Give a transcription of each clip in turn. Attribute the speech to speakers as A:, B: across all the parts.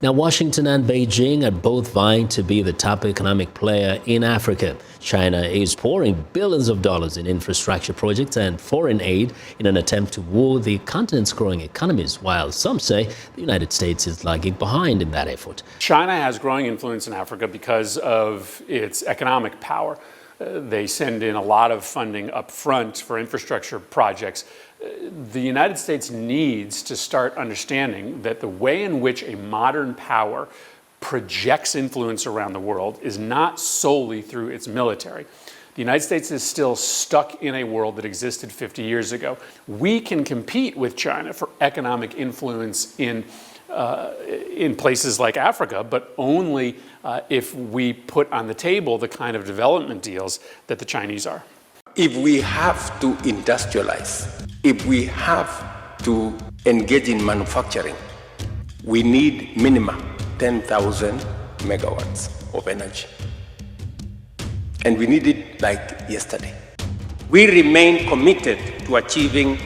A: Now, Washington and Beijing are both vying to be the top economic player in Africa. China is pouring billions of dollars in infrastructure projects and foreign aid in an attempt to woo the continent's growing economies, while some say the United States is lagging behind in that effort.
B: China has growing influence in Africa because of its economic power. They send in a lot of funding up front for infrastructure projects. The United States needs to start understanding that the way in which a modern power projects influence around the world is not solely through its military. The United States is still stuck in a world that existed 50 years ago. We can compete with China for economic influence in places like Africa, but only if we put on the table the kind of development deals that the Chinese are.
C: If we have to industrialize, if we have to engage in manufacturing, we need minimum 10,000 megawatts of energy. And we need it like yesterday. We remain committed to achieving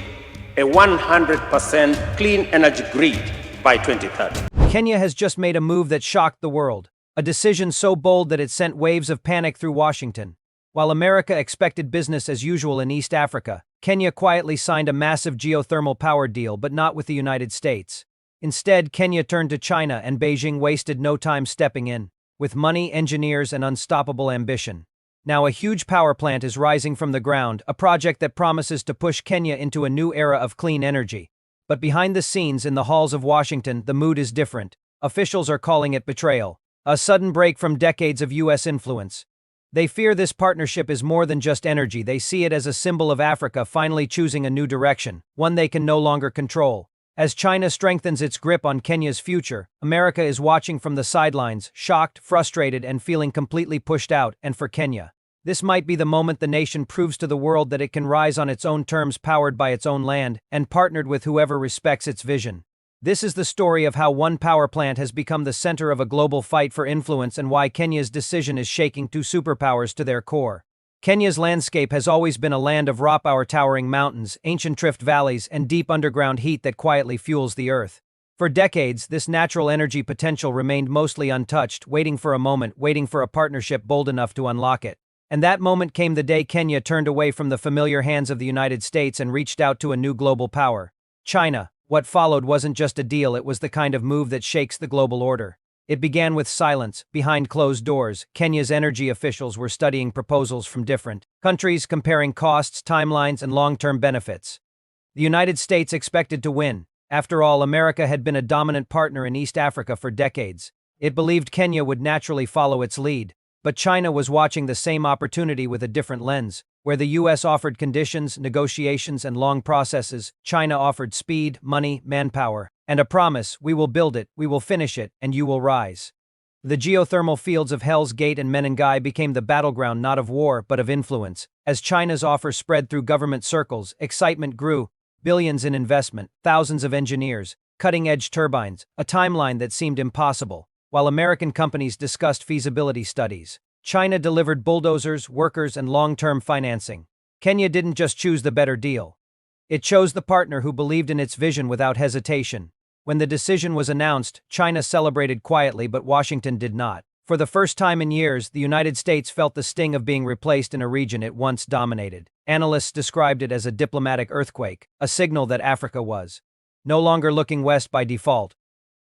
C: a 100% clean energy grid by 2030.
D: Kenya has just made a move that shocked the world, a decision so bold that it sent waves of panic through Washington. While America expected business as usual in East Africa, Kenya quietly signed a massive geothermal power deal, but not with the United States. Instead, Kenya turned to China, and Beijing wasted no time stepping in, with money, engineers, and unstoppable ambition. Now a huge power plant is rising from the ground, a project that promises to push Kenya into a new era of clean energy. But behind the scenes, in the halls of Washington, the mood is different. Officials are calling it betrayal, a sudden break from decades of U.S. influence. They fear this partnership is more than just energy. They see it as a symbol of Africa finally choosing a new direction, one they can no longer control. As China strengthens its grip on Kenya's future, America is watching from the sidelines, shocked, frustrated, and feeling completely pushed out. And for Kenya, this might be the moment the nation proves to the world that it can rise on its own terms, powered by its own land, and partnered with whoever respects its vision. This is the story of how one power plant has become the center of a global fight for influence, and why Kenya's decision is shaking two superpowers to their core. Kenya's landscape has always been a land of raw power, towering mountains, ancient rift valleys, and deep underground heat that quietly fuels the earth. For decades, this natural energy potential remained mostly untouched, waiting for a moment, waiting for a partnership bold enough to unlock it. And that moment came the day Kenya turned away from the familiar hands of the United States and reached out to a new global power, China. What followed wasn't just a deal, it was the kind of move that shakes the global order. It began with silence. Behind closed doors, Kenya's energy officials were studying proposals from different countries, comparing costs, timelines, and long-term benefits. The United States expected to win. After all, America had been a dominant partner in East Africa for decades. It believed Kenya would naturally follow its lead. But China was watching the same opportunity with a different lens. Where the U.S. offered conditions, negotiations, and long processes, China offered speed, money, manpower, and a promise: we will build it, we will finish it, and you will rise. The geothermal fields of Hell's Gate and Menengai became the battleground not of war but of influence. As China's offer spread through government circles, excitement grew. Billions in investment, thousands of engineers, cutting-edge turbines, a timeline that seemed impossible. While American companies discussed feasibility studies, China delivered bulldozers, workers, and long-term financing. Kenya didn't just choose the better deal. It chose the partner who believed in its vision without hesitation. When the decision was announced, China celebrated quietly, but Washington did not. For the first time in years, the United States felt the sting of being replaced in a region it once dominated. Analysts described it as a diplomatic earthquake, a signal that Africa was no longer looking west by default.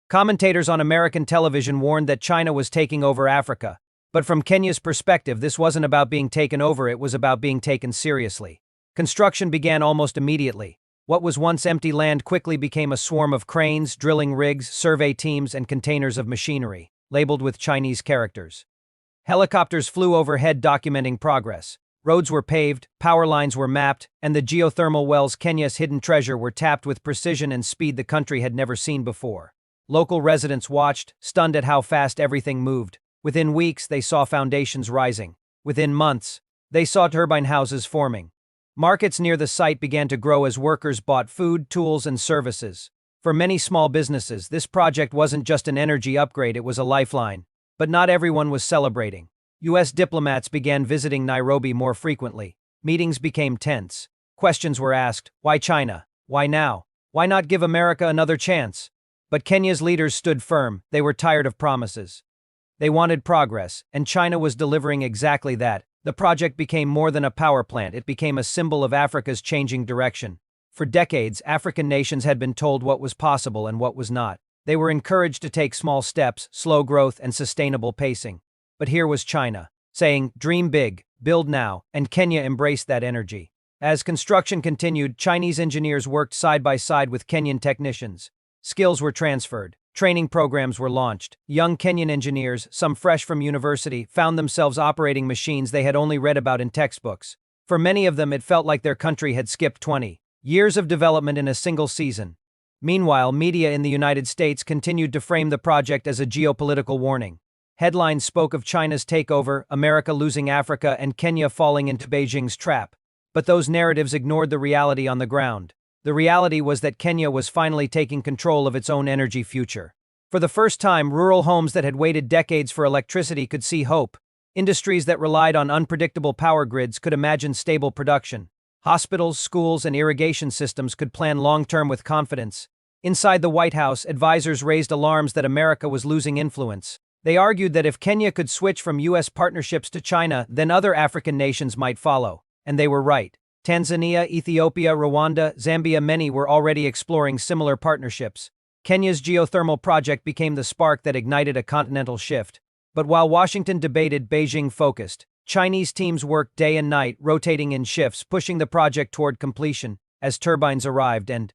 D: Commentators on American television warned that China was taking over Africa. But from Kenya's perspective, this wasn't about being taken over, it was about being taken seriously. Construction began almost immediately. What was once empty land quickly became a swarm of cranes, drilling rigs, survey teams, and containers of machinery, labeled with Chinese characters. Helicopters flew overhead documenting progress. Roads were paved, power lines were mapped, and the geothermal wells, Kenya's hidden treasure, were tapped with precision and speed the country had never seen before. Local residents watched, stunned at how fast everything moved. Within weeks, they saw foundations rising. Within months, they saw turbine houses forming. Markets near the site began to grow as workers bought food, tools, and services. For many small businesses, this project wasn't just an energy upgrade, it was a lifeline. But not everyone was celebrating. U.S. diplomats began visiting Nairobi more frequently. Meetings became tense. Questions were asked: why China? Why now? Why not give America another chance? But Kenya's leaders stood firm. They were tired of promises. They wanted progress, and China was delivering exactly that. The project became more than a power plant. It became a symbol of Africa's changing direction. For decades, African nations had been told what was possible and what was not. They were encouraged to take small steps, slow growth, and sustainable pacing. But here was China, saying, dream big, build now, and Kenya embraced that energy. As construction continued, Chinese engineers worked side by side with Kenyan technicians. Skills were transferred. Training programs were launched. Young Kenyan engineers, some fresh from university, found themselves operating machines they had only read about in textbooks. For many of them, it felt like their country had skipped 20 years of development in a single season. Meanwhile, media in the United States continued to frame the project as a geopolitical warning. Headlines spoke of China's takeover, America losing Africa, and Kenya falling into Beijing's trap. But those narratives ignored the reality on the ground. The reality was that Kenya was finally taking control of its own energy future. For the first time, rural homes that had waited decades for electricity could see hope. Industries that relied on unpredictable power grids could imagine stable production. Hospitals, schools, and irrigation systems could plan long-term with confidence. Inside the White House, advisors raised alarms that America was losing influence. They argued that if Kenya could switch from U.S. partnerships to China, then other African nations might follow. And they were right. Tanzania, Ethiopia, Rwanda, Zambia, many were already exploring similar partnerships. Kenya's geothermal project became the spark that ignited a continental shift. But while Washington debated, Beijing focused. Chinese teams worked day and night, rotating in shifts, pushing the project toward completion. As turbines arrived and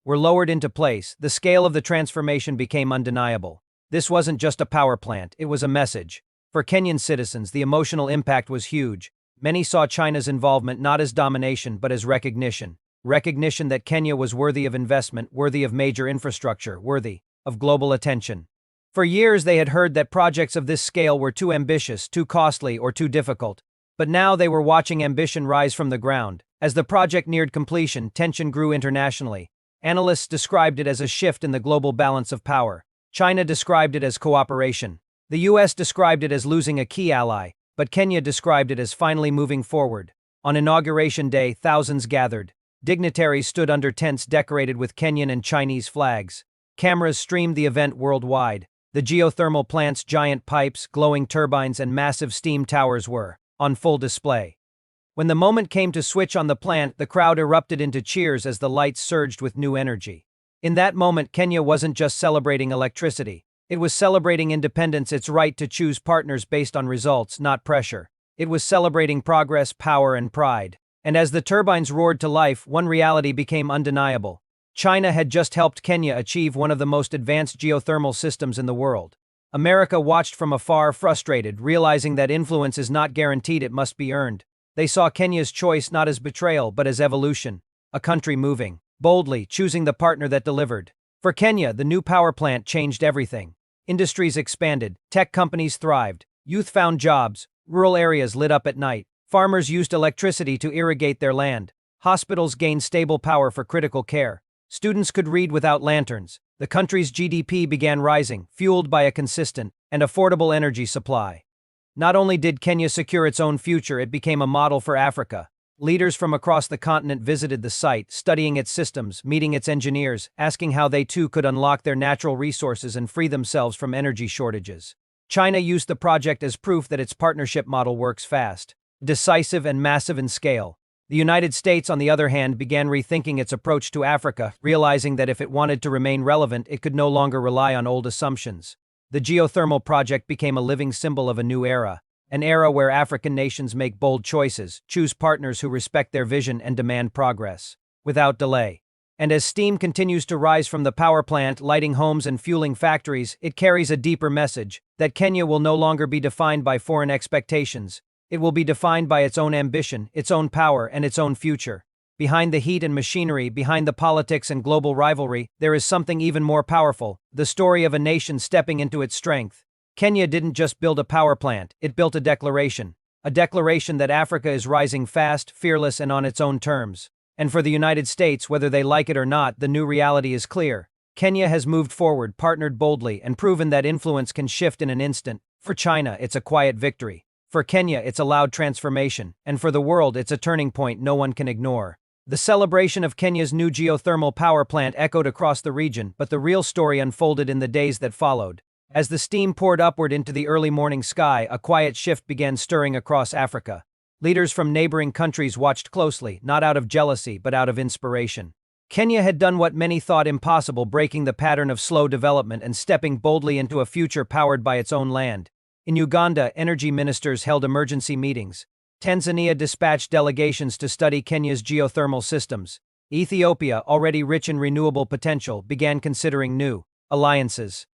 D: were lowered into place, the scale of the transformation became undeniable. This wasn't just a power plant, it was a message. For Kenyan citizens, the emotional impact was huge. Many saw China's involvement not as domination but as recognition. Recognition that Kenya was worthy of investment, worthy of major infrastructure, worthy of global attention. For years they had heard that projects of this scale were too ambitious, too costly, or too difficult. But now they were watching ambition rise from the ground. As the project neared completion, tension grew internationally. Analysts described it as a shift in the global balance of power. China described it as cooperation. The US described it as losing a key ally, but Kenya described it as finally moving forward. On Inauguration Day, thousands gathered. Dignitaries stood under tents decorated with Kenyan and Chinese flags. Cameras streamed the event worldwide. The geothermal plant's giant pipes, glowing turbines, and massive steam towers were on full display. When the moment came to switch on the plant, the crowd erupted into cheers as the lights surged with new energy. In that moment, Kenya wasn't just celebrating electricity. It was celebrating independence, its right to choose partners based on results, not pressure. It was celebrating progress, power, and pride. And as the turbines roared to life, one reality became undeniable. China had just helped Kenya achieve one of the most advanced geothermal systems in the world. America watched from afar, frustrated, realizing that influence is not guaranteed, it must be earned. They saw Kenya's choice not as betrayal, but as evolution. A country moving boldly, choosing the partner that delivered. For Kenya, the new power plant changed everything. Industries expanded, tech companies thrived, youth found jobs, rural areas lit up at night, farmers used electricity to irrigate their land, hospitals gained stable power for critical care, students could read without lanterns, the country's GDP began rising, fueled by a consistent and affordable energy supply. Not only did Kenya secure its own future, it became a model for Africa. Leaders from across the continent visited the site, studying its systems, meeting its engineers, asking how they too could unlock their natural resources and free themselves from energy shortages. China used the project as proof that its partnership model works fast, decisive, and massive in scale. The United States, on the other hand, began rethinking its approach to Africa, realizing that if it wanted to remain relevant, it could no longer rely on old assumptions. The geothermal project became a living symbol of a new era. An era where African nations make bold choices, choose partners who respect their vision and demand progress without delay. And as steam continues to rise from the power plant, lighting homes and fueling factories, it carries a deeper message that Kenya will no longer be defined by foreign expectations. It will be defined by its own ambition, its own power, and its own future. Behind the heat and machinery, behind the politics and global rivalry, there is something even more powerful, the story of a nation stepping into its strength. Kenya didn't just build a power plant, it built a declaration that Africa is rising fast, fearless, and on its own terms. And for the United States, whether they like it or not, the new reality is clear. Kenya has moved forward, partnered boldly, and proven that influence can shift in an instant. For China, it's a quiet victory. For Kenya, it's a loud transformation. And for the world, it's a turning point no one can ignore. The celebration of Kenya's new geothermal power plant echoed across the region, but the real story unfolded in the days that followed. As the steam poured upward into the early morning sky, a quiet shift began stirring across Africa. Leaders from neighboring countries watched closely, not out of jealousy, but out of inspiration. Kenya had done what many thought impossible, breaking the pattern of slow development and stepping boldly into a future powered by its own land. In Uganda, energy ministers held emergency meetings. Tanzania dispatched delegations to study Kenya's geothermal systems. Ethiopia, already rich in renewable potential, began considering new alliances.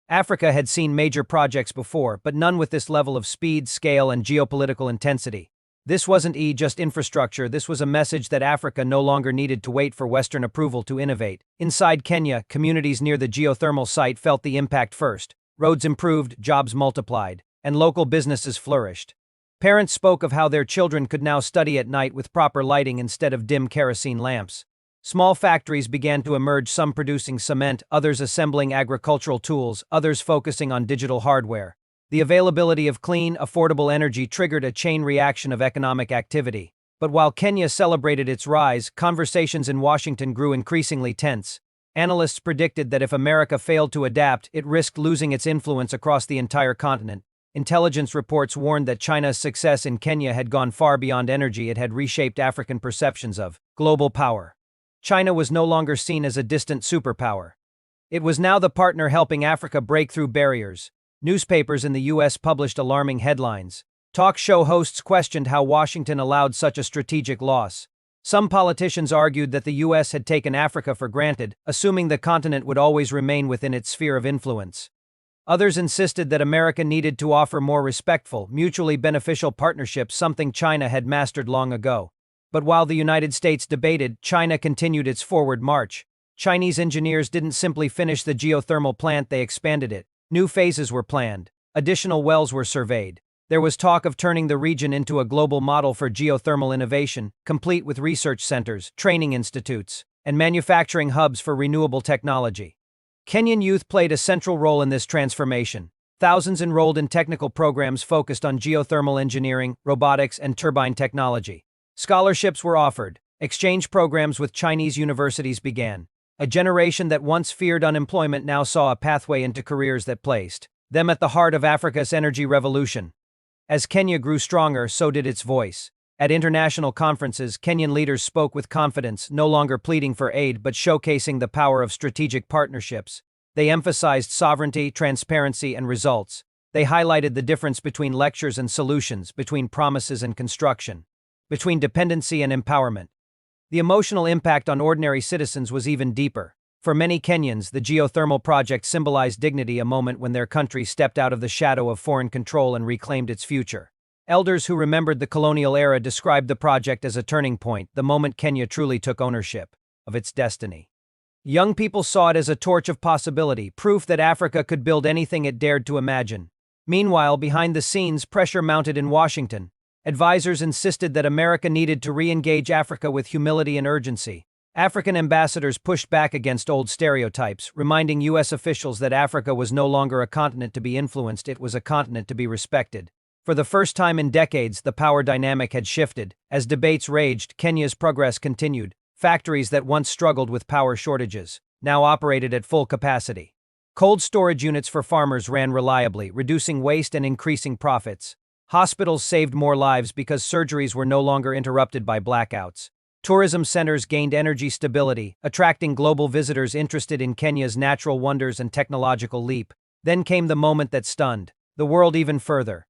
D: Africa had seen major projects before, but none with this level of speed, scale, and geopolitical intensity. This wasn't just infrastructure, this was a message that Africa no longer needed to wait for Western approval to innovate. Inside Kenya, communities near the geothermal site felt the impact first. Roads improved, jobs multiplied, and local businesses flourished. Parents spoke of how their children could now study at night with proper lighting instead of dim kerosene lamps. Small factories began to emerge, some producing cement, others assembling agricultural tools, others focusing on digital hardware. The availability of clean, affordable energy triggered a chain reaction of economic activity. But while Kenya celebrated its rise, conversations in Washington grew increasingly tense. Analysts predicted that if America failed to adapt, it risked losing its influence across the entire continent. Intelligence reports warned that China's success in Kenya had gone far beyond energy. It had reshaped African perceptions of global power. China was no longer seen as a distant superpower. It was now the partner helping Africa break through barriers. Newspapers in the U.S. published alarming headlines. Talk show hosts questioned how Washington allowed such a strategic loss. Some politicians argued that the U.S. had taken Africa for granted, assuming the continent would always remain within its sphere of influence. Others insisted that America needed to offer more respectful, mutually beneficial partnerships, something China had mastered long ago. But while the United States debated, China continued its forward march. Chinese engineers didn't simply finish the geothermal plant, they expanded it. New phases were planned. Additional wells were surveyed. There was talk of turning the region into a global model for geothermal innovation, complete with research centers, training institutes, and manufacturing hubs for renewable technology. Kenyan youth played a central role in this transformation. Thousands enrolled in technical programs focused on geothermal engineering, robotics, and turbine technology. Scholarships were offered. Exchange programs with Chinese universities began. A generation that once feared unemployment now saw a pathway into careers that placed them at the heart of Africa's energy revolution. As Kenya grew stronger, so did its voice. At international conferences, Kenyan leaders spoke with confidence, no longer pleading for aid but showcasing the power of strategic partnerships. They emphasized sovereignty, transparency, and results. They highlighted the difference between lectures and solutions, between promises and construction, between dependency and empowerment. The emotional impact on ordinary citizens was even deeper. For many Kenyans, the geothermal project symbolized dignity, a moment when their country stepped out of the shadow of foreign control and reclaimed its future. Elders who remembered the colonial era described the project as a turning point, the moment Kenya truly took ownership of its destiny. Young people saw it as a torch of possibility, proof that Africa could build anything it dared to imagine. Meanwhile, behind the scenes, pressure mounted in Washington. Advisors insisted that America needed to re-engage Africa with humility and urgency. African ambassadors pushed back against old stereotypes, reminding U.S. officials that Africa was no longer a continent to be influenced, it was a continent to be respected. For the first time in decades, the power dynamic had shifted. As debates raged, Kenya's progress continued. Factories that once struggled with power shortages now operated at full capacity. Cold storage units for farmers ran reliably, reducing waste and increasing profits. Hospitals saved more lives because surgeries were no longer interrupted by blackouts. Tourism centers gained energy stability, attracting global visitors interested in Kenya's natural wonders and technological leap. Then came the moment that stunned the world even further.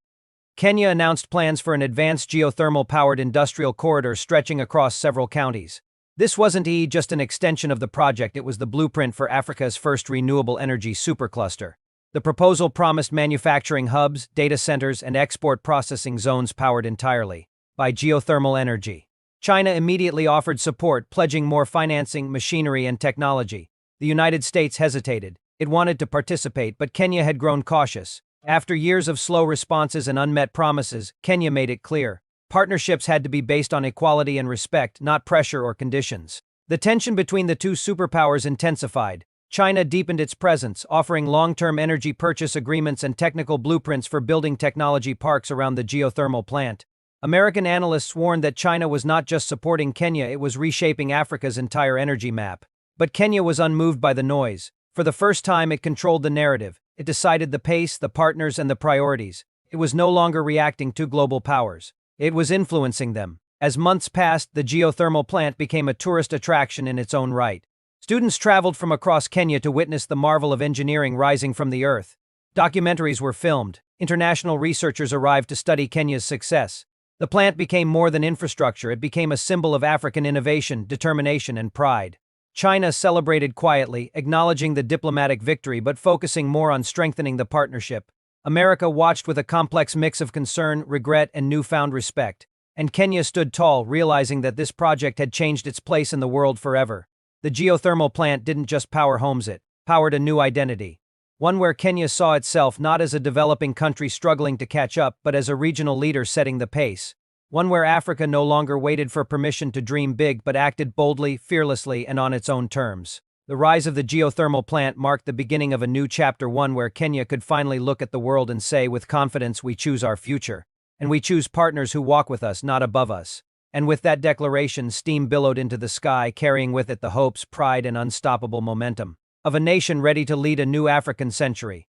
D: Kenya announced plans for an advanced geothermal-powered industrial corridor stretching across several counties. This wasn't just an extension of the project, it was the blueprint for Africa's first renewable energy supercluster. The proposal promised manufacturing hubs, data centers, and export processing zones powered entirely by geothermal energy. China immediately offered support, pledging more financing, machinery, and technology. The United States hesitated. It wanted to participate, but Kenya had grown cautious. After years of slow responses and unmet promises, Kenya made it clear. Partnerships had to be based on equality and respect, not pressure or conditions. The tension between the two superpowers intensified. China deepened its presence, offering long-term energy purchase agreements and technical blueprints for building technology parks around the geothermal plant. American analysts warned that China was not just supporting Kenya, it was reshaping Africa's entire energy map. But Kenya was unmoved by the noise. For the first time, it controlled the narrative. It decided the pace, the partners, and the priorities. It was no longer reacting to global powers. It was influencing them. As months passed, the geothermal plant became a tourist attraction in its own right. Students traveled from across Kenya to witness the marvel of engineering rising from the earth. Documentaries were filmed. International researchers arrived to study Kenya's success. The plant became more than infrastructure, it became a symbol of African innovation, determination, and pride. China celebrated quietly, acknowledging the diplomatic victory but focusing more on strengthening the partnership. America watched with a complex mix of concern, regret, and newfound respect. And Kenya stood tall, realizing that this project had changed its place in the world forever. The geothermal plant didn't just power homes, it powered a new identity. One where Kenya saw itself not as a developing country struggling to catch up, but as a regional leader setting the pace. One where Africa no longer waited for permission to dream big but acted boldly, fearlessly, and on its own terms. The rise of the geothermal plant marked the beginning of a new chapter, one where Kenya could finally look at the world and say with confidence, we choose our future. And we choose partners who walk with us, not above us. And with that declaration, steam billowed into the sky, carrying with it the hopes, pride, and unstoppable momentum of a nation ready to lead a new African century.